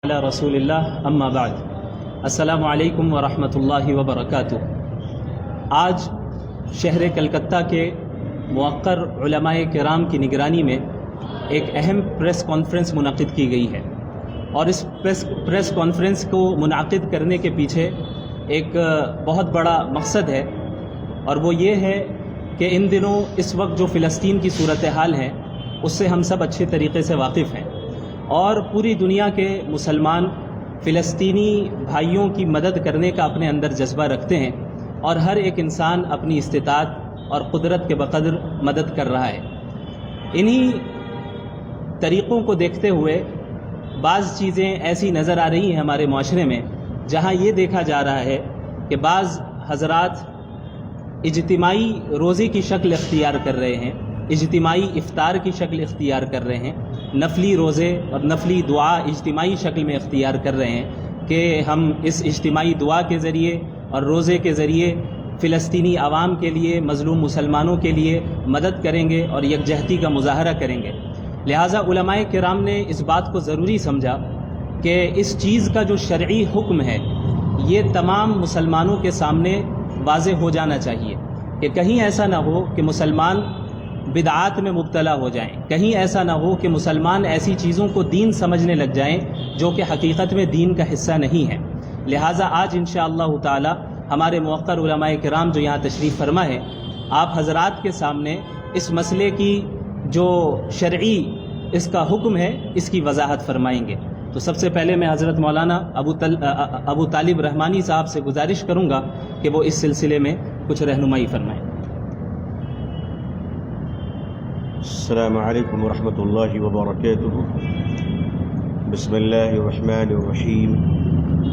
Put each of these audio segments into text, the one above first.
علی رسول اللہ اما بعد السلام علیکم ورحمۃ اللہ وبرکاتہ۔ آج شہر کلکتہ کے موقر علماء کرام کی نگرانی میں ایک اہم پریس کانفرنس منعقد کی گئی ہے، اور اس پریس کانفرنس کو منعقد کرنے کے پیچھے ایک بہت بڑا مقصد ہے، اور وہ یہ ہے کہ ان دنوں اس وقت جو فلسطین کی صورتحال ہے اس سے ہم سب اچھے طریقے سے واقف ہیں، اور پوری دنیا کے مسلمان فلسطینی بھائیوں کی مدد کرنے کا اپنے اندر جذبہ رکھتے ہیں، اور ہر ایک انسان اپنی استطاعت اور قدرت کے بقدر مدد کر رہا ہے۔ انہی طریقوں کو دیکھتے ہوئے بعض چیزیں ایسی نظر آ رہی ہیں ہمارے معاشرے میں، جہاں یہ دیکھا جا رہا ہے کہ بعض حضرات اجتماعی روزے کی شکل اختیار کر رہے ہیں، اجتماعی افطار کی شکل اختیار کر رہے ہیں، نفلی روزے اور نفلی دعا اجتماعی شکل میں اختیار کر رہے ہیں کہ ہم اس اجتماعی دعا کے ذریعے اور روزے کے ذریعے فلسطینی عوام کے لیے، مظلوم مسلمانوں کے لیے مدد کریں گے اور یکجہتی کا مظاہرہ کریں گے۔ لہٰذا علماء کرام نے اس بات کو ضروری سمجھا کہ اس چیز کا جو شرعی حکم ہے یہ تمام مسلمانوں کے سامنے واضح ہو جانا چاہیے، کہ کہیں ایسا نہ ہو کہ مسلمان بدعات میں مبتلا ہو جائیں، کہیں ایسا نہ ہو کہ مسلمان ایسی چیزوں کو دین سمجھنے لگ جائیں جو کہ حقیقت میں دین کا حصہ نہیں ہے۔ لہٰذا آج انشاءاللہ تعالی ہمارے موقر علماء کرام جو یہاں تشریف فرما ہے، آپ حضرات کے سامنے اس مسئلے کی جو شرعی اس کا حکم ہے اس کی وضاحت فرمائیں گے۔ تو سب سے پہلے میں حضرت مولانا ابو طالب رحمانی صاحب سے گزارش کروں گا کہ وہ اس سلسلے میں کچھ رہنمائی فرمائیں۔ السلام علیکم ورحمۃ اللہ وبرکاتہ۔ بسم اللہ الرحمن الرحیم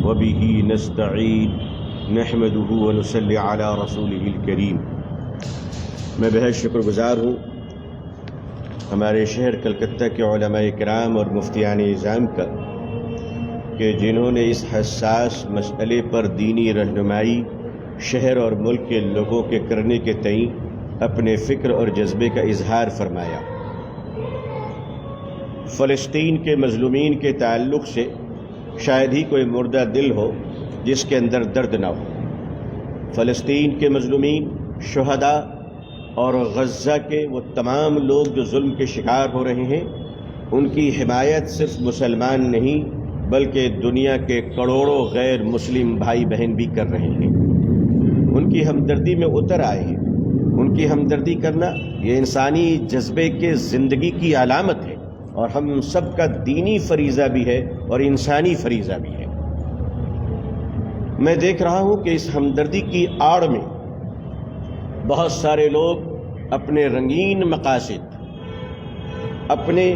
وبہ نستعین نحمدہ ونصلی علی رسولہ الکریم۔ میں بہت شکر گزار ہوں ہمارے شہر کلکتہ کے علماء کرام اور مفتیان نظام کا کہ جنہوں نے اس حساس مسئلے پر دینی رہنمائی شہر اور ملک کے لوگوں کے کرنے کے تئیں اپنے فکر اور جذبے کا اظہار فرمایا۔ فلسطین کے مظلومین کے تعلق سے شاید ہی کوئی مردہ دل ہو جس کے اندر درد نہ ہو۔ فلسطین کے مظلومین، شہداء اور غزہ کے وہ تمام لوگ جو ظلم کے شکار ہو رہے ہیں، ان کی حمایت صرف مسلمان نہیں بلکہ دنیا کے کروڑوں غیر مسلم بھائی بہن بھی کر رہے ہیں۔ ان کی ہمدردی میں اتر آئے ہیں۔ ان کی ہمدردی کرنا یہ انسانی جذبے کے زندگی کی علامت ہے، اور ہم سب کا دینی فریضہ بھی ہے اور انسانی فریضہ بھی ہے۔ میں دیکھ رہا ہوں کہ اس ہمدردی کی آڑ میں بہت سارے لوگ اپنے رنگین مقاصد، اپنے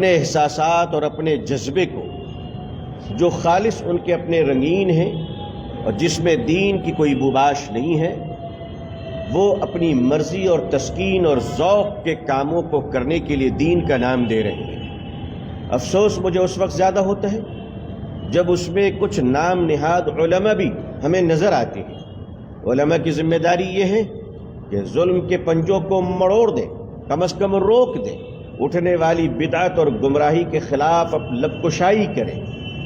احساسات اور اپنے جذبے کو جو خالص ان کے اپنے رنگین ہیں اور جس میں دین کی کوئی بوباش نہیں ہے، وہ اپنی مرضی اور تسکین اور ذوق کے کاموں کو کرنے کے لیے دین کا نام دے رہے ہیں۔ افسوس مجھے اس وقت زیادہ ہوتا ہے جب اس میں کچھ نام نہاد علماء بھی ہمیں نظر آتے ہیں۔ علماء کی ذمہ داری یہ ہے کہ ظلم کے پنجوں کو مڑوڑ دیں، کم از کم روک دیں، اٹھنے والی بدعت اور گمراہی کے خلاف لب کشائی کریں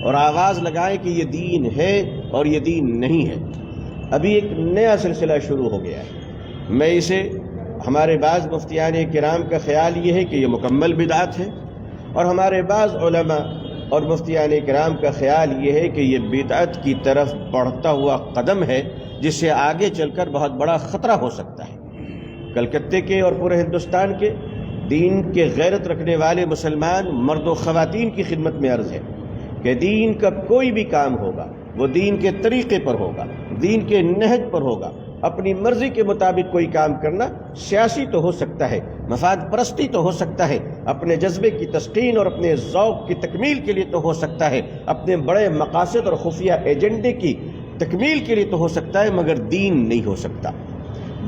اور آواز لگائیں کہ یہ دین ہے اور یہ دین نہیں ہے۔ ابھی ایک نیا سلسلہ شروع ہو گیا ہے، میں اسے ہمارے بعض مفتیان کرام کا خیال یہ ہے کہ یہ مکمل بدعت ہے، اور ہمارے بعض علماء اور مفتیان کرام کا خیال یہ ہے کہ یہ بدعت کی طرف بڑھتا ہوا قدم ہے جس سے آگے چل کر بہت بڑا خطرہ ہو سکتا ہے۔ کلکتے کے اور پورے ہندوستان کے دین کے غیرت رکھنے والے مسلمان مرد و خواتین کی خدمت میں عرض ہے کہ دین کا کوئی بھی کام ہوگا وہ دین کے طریقے پر ہوگا، دین کے نہج پر ہوگا۔ اپنی مرضی کے مطابق کوئی کام کرنا سیاسی تو ہو سکتا ہے، مفاد پرستی تو ہو سکتا ہے، اپنے جذبے کی تسکین اور اپنے ذوق کی تکمیل کے لیے تو ہو سکتا ہے، اپنے بڑے مقاصد اور خفیہ ایجنڈے کی تکمیل کے لیے تو ہو سکتا ہے، مگر دین نہیں ہو سکتا۔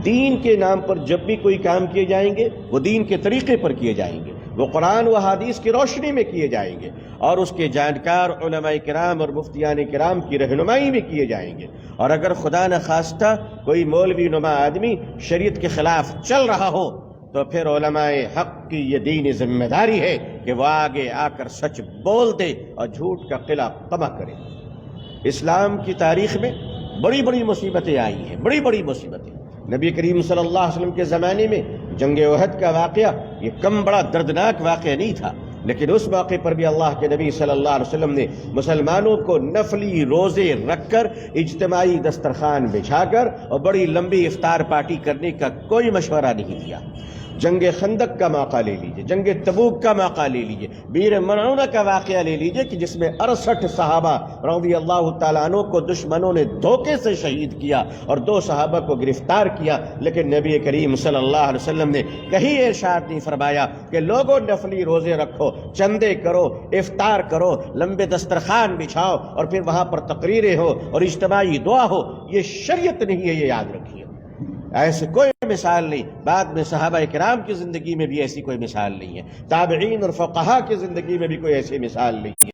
دین کے نام پر جب بھی کوئی کام کیے جائیں گے وہ دین کے طریقے پر کیے جائیں گے، وہ قرآن و حدیث کی روشنی میں کیے جائیں گے، اور اس کے جانکار علماء کرام اور مفتیان کرام کی رہنمائی میں کیے جائیں گے۔ اور اگر خدا نخواستہ کوئی مولوی نما آدمی شریعت کے خلاف چل رہا ہو تو پھر علماء حق کی یہ دینی ذمہ داری ہے کہ وہ آگے آ کر سچ بول دے اور جھوٹ کا قلعہ قمع کرے۔ اسلام کی تاریخ میں بڑی بڑی مصیبتیں آئی ہیں، بڑی بڑی مصیبتیں۔ نبی کریم صلی اللہ علیہ وسلم کے زمانے میں جنگ احد کا واقعہ یہ کم بڑا دردناک واقعہ نہیں تھا، لیکن اس موقع پر بھی اللہ کے نبی صلی اللہ علیہ وسلم نے مسلمانوں کو نفلی روزے رکھ کر، اجتماعی دسترخوان بچھا کر اور بڑی لمبی افطار پارٹی کرنے کا کوئی مشورہ نہیں دیا۔ جنگ خندق کا موقع لے لیجئے، جنگ تبوک کا موقع لے لیجئے، بیر منعونہ کا واقعہ لے لیجئے کہ جس میں 68 صحابہ رضی اللہ تعالیٰ عنہ کو دشمنوں نے دھوکے سے شہید کیا اور 2 صحابہ کو گرفتار کیا، لیکن نبی کریم صلی اللہ علیہ وسلم نے کہیں ارشاد نہیں فرمایا کہ لوگوں نفلی روزے رکھو، چندے کرو، افطار کرو، لمبے دسترخوان بچھاؤ اور پھر وہاں پر تقریریں ہو اور اجتماعی دعا ہو۔ یہ شریعت نہیں ہے، یہ یاد رکھیے۔ ایسے کوئی مثال نہیں، بعد میں صحابہ کرام کی زندگی میں بھی ایسی کوئی مثال نہیں ہے، تابعین اور فقہاء کی زندگی میں بھی کوئی ایسی مثال نہیں ہے۔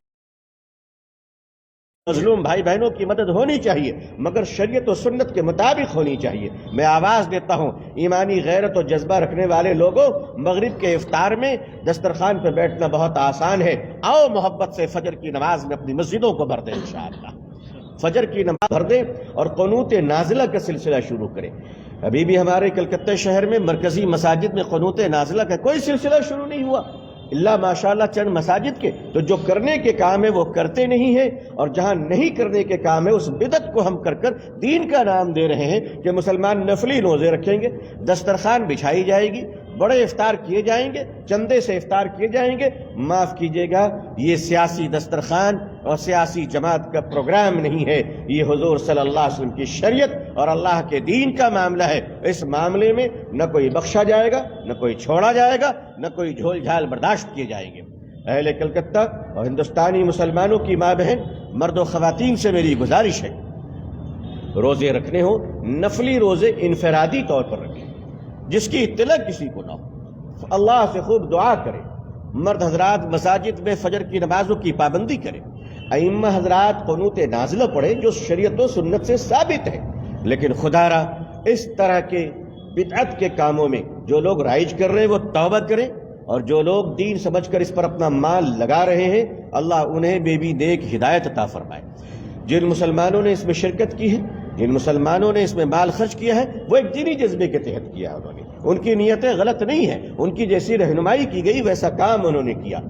مظلوم بھائی بہنوں کی مدد ہونی چاہیے، مگر شریعت و سنت کے مطابق ہونی چاہیے۔ میں آواز دیتا ہوں ایمانی غیرت و جذبہ رکھنے والے لوگوں، مغرب کے افطار میں دسترخوان پہ بیٹھنا بہت آسان ہے، آؤ محبت سے فجر کی نماز میں اپنی مسجدوں کو بھر دیں، انشاءاللہ فجر کی نماز بھر دیں اور قنوت نازلہ کا سلسلہ شروع کریں۔ ابھی بھی ہمارے کلکتہ شہر میں مرکزی مساجد میں قنوت نازلہ کا کوئی سلسلہ شروع نہیں ہوا، اللہ ماشاءاللہ چند مساجد کے تو جو کرنے کے کام ہے وہ کرتے نہیں ہیں، اور جہاں نہیں کرنے کے کام ہے اس بدعت کو ہم کر کر دین کا نام دے رہے ہیں کہ مسلمان نفلی روزے رکھیں گے، دسترخوان بچھائی جائے گی، بڑے افطار کیے جائیں گے، چندے سے افطار کیے جائیں گے۔ معاف کیجیے گا، یہ سیاسی دسترخوان اور سیاسی جماعت کا پروگرام نہیں ہے، یہ حضور صلی اللہ علیہ وسلم کی شریعت اور اللہ کے دین کا معاملہ ہے۔ اس معاملے میں نہ کوئی بخشا جائے گا، نہ کوئی چھوڑا جائے گا، نہ کوئی جھول جھال برداشت کیے جائیں گے۔ اہل کلکتہ اور ہندوستانی مسلمانوں کی ماں بہن، مرد و خواتین سے میری گزارش ہے، روزے رکھنے ہوں، نفلی روزے انفرادی طور پر رکھیں، جس کی اطلاع کسی کو نہ ہو، اللہ سے خوب دعا کرے۔ مرد حضرات مساجد میں فجر کی نمازوں کی پابندی کریں، ائمہ حضرات قنوت نازلہ پڑھیں جو شریعت و سنت سے ثابت ہے، لیکن خدا را اس طرح کے بدعت کے کاموں میں جو لوگ رائج کر رہے ہیں وہ توبہ کریں، اور جو لوگ دین سمجھ کر اس پر اپنا مال لگا رہے ہیں اللہ انہیں بھی نیک ہدایت عطا فرمائے۔ جن مسلمانوں نے اس میں شرکت کی ہے، جن مسلمانوں نے اس میں مال خرچ کیا ہے، وہ ایک دینی جذبے کے تحت کیا ہے، انہوں نے، ان کی نیتیں غلط نہیں ہیں، ان کی جیسی رہنمائی کی گئی ویسا کام انہوں نے کیا۔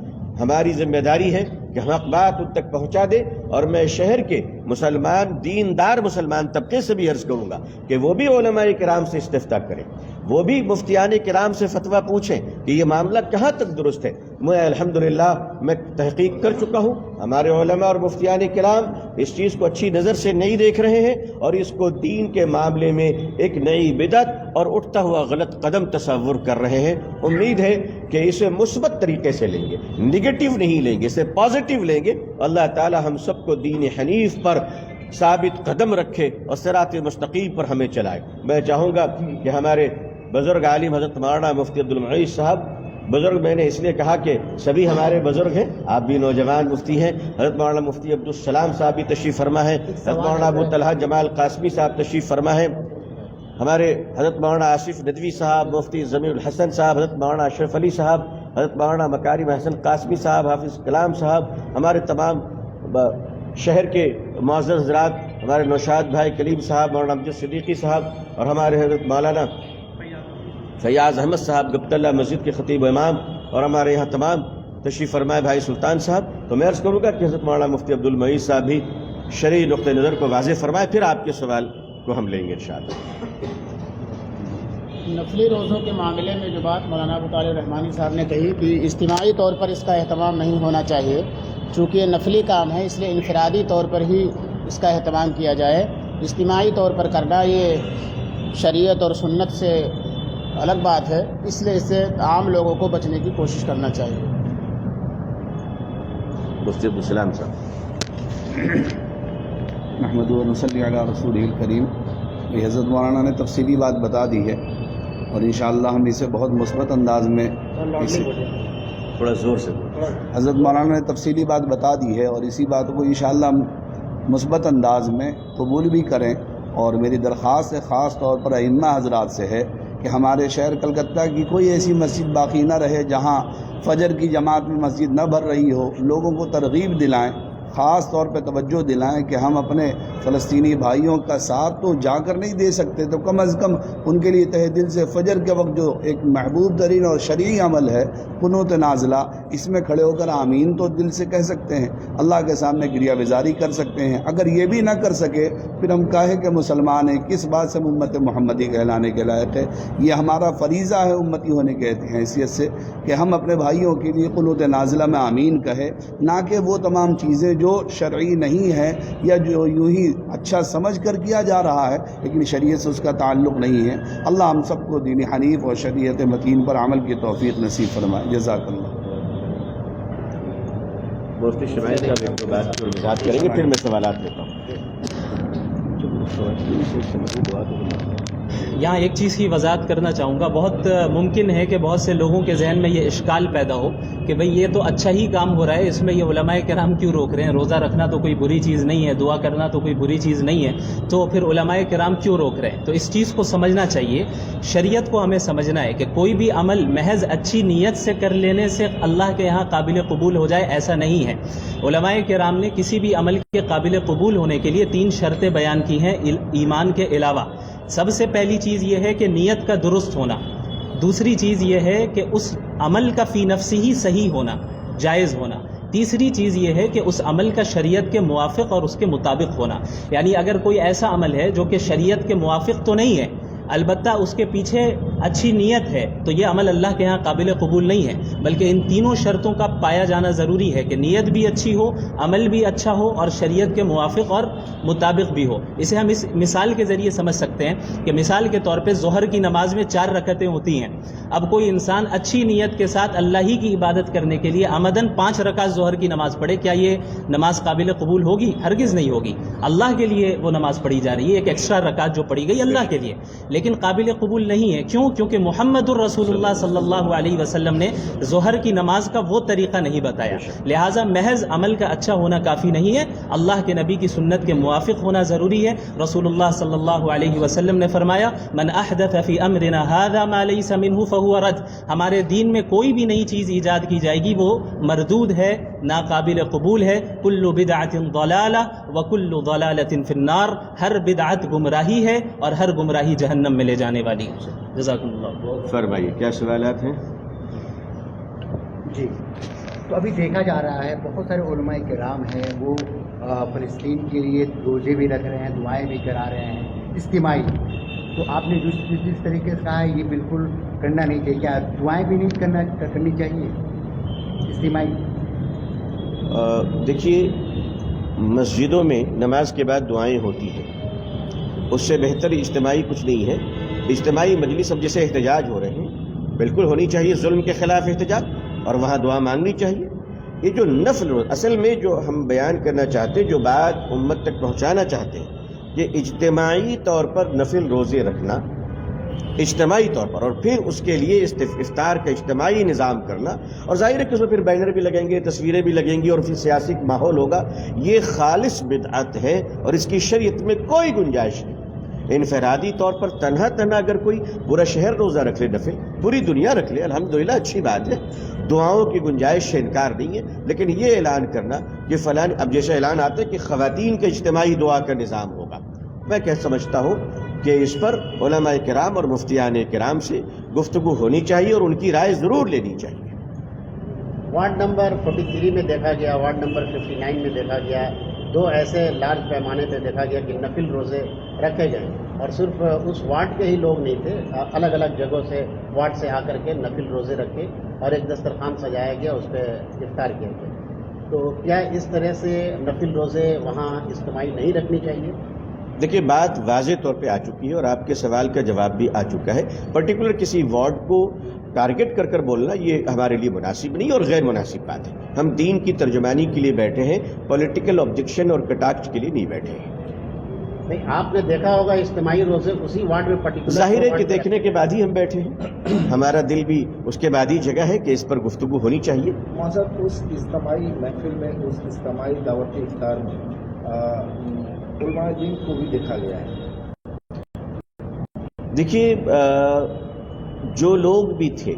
ہماری ذمہ داری ہے کہ ہم حق بات ان تک پہنچا دیں، اور میں شہر کے مسلمان دیندار مسلمان طبقے سے بھی عرض کروں گا کہ وہ بھی علماء کرام سے استفتاء کریں، وہ بھی مفتیان کرام سے فتویٰ پوچھیں کہ یہ معاملہ کہاں تک درست ہے۔ میں الحمدللہ میں تحقیق کر چکا ہوں، ہمارے علماء اور مفتیان کرام اس چیز کو اچھی نظر سے نہیں دیکھ رہے ہیں اور اس کو دین کے معاملے میں ایک نئی بدعت اور اٹھتا ہوا غلط قدم تصور کر رہے ہیں۔ امید ہے کہ اسے مثبت طریقے سے لیں گے، نگیٹو نہیں لیں گے، اسے پازیٹیو لیں گے۔ اللہ تعالی ہم سب کو دین حنیف پر ثابت قدم رکھے اور صراط مستقیم پر ہمیں چلائے۔ میں چاہوں گا کہ ہمارے بزرگ عالم حضرت مولانا مفتی عبدالمعیز صاحب، بزرگ میں نے اس لیے کہا کہ سبھی ہمارے بزرگ ہیں، آپ بھی نوجوان مفتی ہیں، حضرت مولانا مفتی عبدالسلام صاحب بھی تشریف فرما ہے، حضرت مولانا ابو طلحہ جمال قاسمی صاحب تشریف فرما ہے، ہمارے حضرت مولانا آصف ندوی صاحب، مفتی ضمیر الحسن صاحب، حضرت مولانا اشرف علی صاحب، حضرت مولانا مکارم حسن قاسمی صاحب، حافظ کلام صاحب، ہمارے تمام شہر کے معزز حضرات، ہمارے نوشاد بھائی کلیم صاحب، مولانا امجد صدیقی صاحب، اور ہمارے حضرت مولانا فیاض احمد صاحب گپت اللہ مسجد کے خطیب و امام، اور ہمارے یہاں تمام تشریف فرمائے بھائی سلطان صاحب۔ تو میں عرض کروں گا کہ حضرت مولانا مفتی عبدالمعیز صاحب بھی شرعی نقطۂ نظر کو واضح فرمائے، پھر آپ کے سوال کو ہم لیں گے انشاءاللہ۔ نفلی روزوں کے معاملے میں جو بات مولانا ابو طالب رحمانی صاحب نے کہی کہ اجتماعی طور پر اس کا اہتمام نہیں ہونا چاہیے، چونکہ یہ نفلی کام ہے اس لیے انفرادی طور پر ہی اس کا اہتمام کیا جائے۔ اجتماعی طور پر کرنا یہ شریعت اور سنت سے الگ بات ہے، اس لیے اس سے عام لوگوں کو بچنے کی کوشش کرنا چاہیے۔ مفتی عبدالسلام صاحب۔ محمد و صلی علی رسول الکریم، یہ حضرت مولانا نے تفصیلی بات بتا دی ہے اور انشاءاللہ ہم اسے بہت مثبت انداز میں تھوڑا زور سے حضرت مولانا نے تفصیلی بات بتا دی ہے اور اسی بات کو انشاءاللہ ہم مثبت انداز میں قبول بھی کریں، اور میری درخواست خاص طور پر ائمہ حضرات سے ہے کہ ہمارے شہر کلکتہ کی کوئی ایسی مسجد باقی نہ رہے جہاں فجر کی جماعت میں مسجد نہ بھر رہی ہو. لوگوں کو ترغیب دلائیں، خاص طور پہ توجہ دلائیں کہ ہم اپنے فلسطینی بھائیوں کا ساتھ تو جا کر نہیں دے سکتے، تو کم از کم ان کے لیے تہ دل سے فجر کے وقت جو ایک محبوب ترین اور شرعی عمل ہے قنوت نازلہ، اس میں کھڑے ہو کر آمین تو دل سے کہہ سکتے ہیں، اللہ کے سامنے گریہ بیزاری کر سکتے ہیں. اگر یہ بھی نہ کر سکے پھر ہم کہے کہ مسلمان ہیں، کس بات سے امت محمدی کہلانے کے لائق ہے. یہ ہمارا فریضہ ہے امتی ہونے کے حیثیت سے کہ ہم اپنے بھائیوں کے لیے قنوت نازلہ میں آمین کہے، نہ کہ وہ تمام چیزیں جو شرعی نہیں ہے یا جو یوں ہی اچھا سمجھ کر کیا جا رہا ہے لیکن شریعت سے اس کا تعلق نہیں ہے. اللہ ہم سب کو دین حنیف اور شریعت متین پر عمل کی توفیق نصیب فرمائے. جزاک اللہ. مفتی شمائل صاحب ایک بات کریں گے، پھر میں سوالات لیتا ہوں. یہاں ایک چیز کی وضاحت کرنا چاہوں گا. بہت ممکن ہے کہ بہت سے لوگوں کے ذہن میں یہ اشکال پیدا ہو کہ بھئی یہ تو اچھا ہی کام ہو رہا ہے، اس میں یہ علماء کرام کیوں روک رہے ہیں؟ روزہ رکھنا تو کوئی بری چیز نہیں ہے، دعا کرنا تو کوئی بری چیز نہیں ہے، تو پھر علماء کرام کیوں روک رہے ہیں؟ تو اس چیز کو سمجھنا چاہیے. شریعت کو ہمیں سمجھنا ہے کہ کوئی بھی عمل محض اچھی نیت سے کر لینے سے اللہ کے یہاں قابل قبول ہو جائے، ایسا نہیں ہے. علماء کرام نے کسی بھی عمل کے قابل قبول ہونے کے لیے 3 شرطیں بیان کی ہیں ایمان کے علاوہ. سب سے پہلی چیز یہ ہے کہ نیت کا درست ہونا. دوسری چیز یہ ہے کہ اس عمل کا فی نفسی ہی صحیح ہونا، جائز ہونا. تیسری چیز یہ ہے کہ اس عمل کا شریعت کے موافق اور اس کے مطابق ہونا. یعنی اگر کوئی ایسا عمل ہے جو کہ شریعت کے موافق تو نہیں ہے، البتہ اس کے پیچھے اچھی نیت ہے، تو یہ عمل اللہ کے ہاں قابل قبول نہیں ہے. بلکہ ان تینوں شرطوں کا پایا جانا ضروری ہے کہ نیت بھی اچھی ہو، عمل بھی اچھا ہو اور شریعت کے موافق اور مطابق بھی ہو. اسے ہم اس مثال کے ذریعے سمجھ سکتے ہیں کہ مثال کے طور پہ ظہر کی نماز میں 4 رکعتیں ہوتی ہیں. اب کوئی انسان اچھی نیت کے ساتھ اللہ ہی کی عبادت کرنے کے لیے عمدن 5 رکعت ظہر کی نماز پڑھے، کیا یہ نماز قابل قبول ہوگی؟ ہرگز نہیں ہوگی. اللہ کے لیے وہ نماز پڑھی جا رہی ہے، ایک ایکسٹرا رکعت جو پڑھی گئی اللہ کے لیے، لیکن قابل قبول نہیں ہے. کیوں؟ کیونکہ محمد الرسول اللہ صلی اللہ علیہ وسلم نے ظہر کی نماز کا وہ طریقہ نہیں بتایا. لہٰذا محض عمل کا اچھا ہونا کافی نہیں ہے، اللہ کے نبی کی سنت کے موافق ہونا ضروری ہے. رسول اللہ صلی اللہ علیہ وسلم نے فرمایا من احدث فی امرنا ھذا ما لیس منہ فہو رد. ہمارے دین میں کوئی بھی نئی چیز ایجاد کی جائے گی وہ مردود ہے، ناقابل قبول ہے. کل بدعۃ ضلالہ وکل ضلالۃ فی النار. ہر بدعت گمراہی ہے اور ہر گمراہی جہنم میں لے جانے والی ہے. جزاکم اللہ. فرمائیے کیا سوالات ہیں؟ جی، تو ابھی دیکھا جا رہا ہے بہت سارے علماء کرام ہیں وہ فلسطین کے لیے روزے بھی رکھ رہے ہیں، دعائیں بھی کرا رہے ہیں اجتماعی. تو آپ نے جس طریقے سے کہا ہے یہ بالکل کرنا نہیں چاہیے، کیا دعائیں بھی نہیں کرنی چاہیے اجتماعی؟ دیکھیے، مسجدوں میں نماز کے بعد دعائیں ہوتی ہیں، اس سے بہتر اجتماعی کچھ نہیں ہے. اجتماعی مجلس اب جیسے احتجاج ہو رہے ہیں بالکل ہونی چاہیے، ظلم کے خلاف احتجاج، اور وہاں دعا مانگنی چاہیے. یہ جو نفل اصل میں جو ہم بیان کرنا چاہتے ہیں، جو بات امت تک پہنچانا چاہتے ہیں، یہ اجتماعی طور پر نفل روزے رکھنا اجتماعی طور پر، اور پھر اس کے لیے افطار کا اجتماعی نظام کرنا، اور ظاہر ہے کہ اس میں پھر بینر بھی لگیں گے، تصویریں بھی لگیں گی اور پھر سیاسی ماحول ہوگا. یہ خالص بدعت ہے اور اس کی شریعت میں کوئی گنجائش نہیں. انفرادی طور پر تنہا اگر کوئی پورا شہر روزہ رکھ لے نفل، پوری دنیا رکھ لے، الحمدللہ اچھی بات ہے، دعاؤں کی گنجائش سے انکار نہیں ہے. لیکن یہ اعلان کرنا کہ فلاں، اب جیسے اعلان آتا ہے کہ خواتین کے اجتماعی دعا کا نظام ہوگا، میں کیا سمجھتا ہوں کہ اس پر علماء کرام اور مفتیان کرام سے گفتگو ہونی چاہیے اور ان کی رائے ضرور لینی چاہیے. وارڈ نمبر 43 میں دیکھا گیا، وارڈ نمبر 59 میں دیکھا گیا، 2 ایسے لارج پیمانے پہ دیکھا گیا کہ نفل روزے رکھے گئے، اور صرف اس وارڈ کے ہی لوگ نہیں تھے، الگ الگ جگہوں سے وارڈ سے آ کر کے نفل روزے رکھے اور ایک دسترخوان سجایا گیا، اس پہ افطار کیا گیا. تو کیا اس طرح سے نفل روزے وہاں اجتماعی نہیں رکھنی چاہیے؟ دیکھیے، بات واضح طور پہ آ چکی ہے اور آپ کے سوال کا جواب بھی آ چکا ہے. پرٹیکولر کسی وارڈ کو ٹارگٹ کر بولنا یہ ہمارے لیے مناسب نہیں اور غیر مناسب بات ہے. ہم دین کی ترجمانی کے لیے بیٹھے ہیں، پولیٹیکل آبجیکشن اور کٹاخ کے لیے نہیں بیٹھے ہیں. نہیں، آپ نے دیکھا ہوگا اجتماعی روزے اسی وارڈ میں پرٹیکولر، ظاہر ہے کہ دیکھنے کے بعد ہی ہم بیٹھے ہیں، ہمارا دل بھی اس کے بعد ہی جگہ ہے کہ اس پر گفتگو ہونی چاہیے. صاحب، اس اجتماعی محفل میں، اس اجتماعی دعوت افطار میں علماء دین کو بھی دیکھا گیا ہے. دیکھیے جو لوگ بھی تھے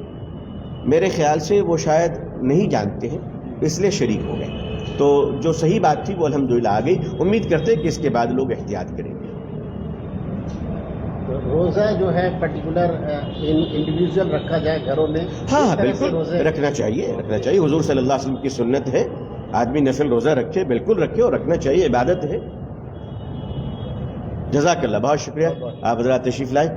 میرے خیال سے وہ شاید نہیں جانتے ہیں اس لیے شریک ہو گئے، تو جو صحیح بات تھی وہ الحمدللہ آ گئی. امید کرتے ہیں کہ اس کے بعد لوگ احتیاط کریں گے. روزہ جو ہے پرٹیکولر انڈیویجول رکھا جائے گھروں میں؟ ہاں بالکل رکھنا چاہیے. حضور صلی اللہ علیہ وسلم کی سنت ہے آدمی نفل روزہ رکھے، بالکل رکھے، اور رکھنا چاہیے، عبادت ہے. جزاک اللہ، بہت شکریہ. آپ حضرات تشریف لائے.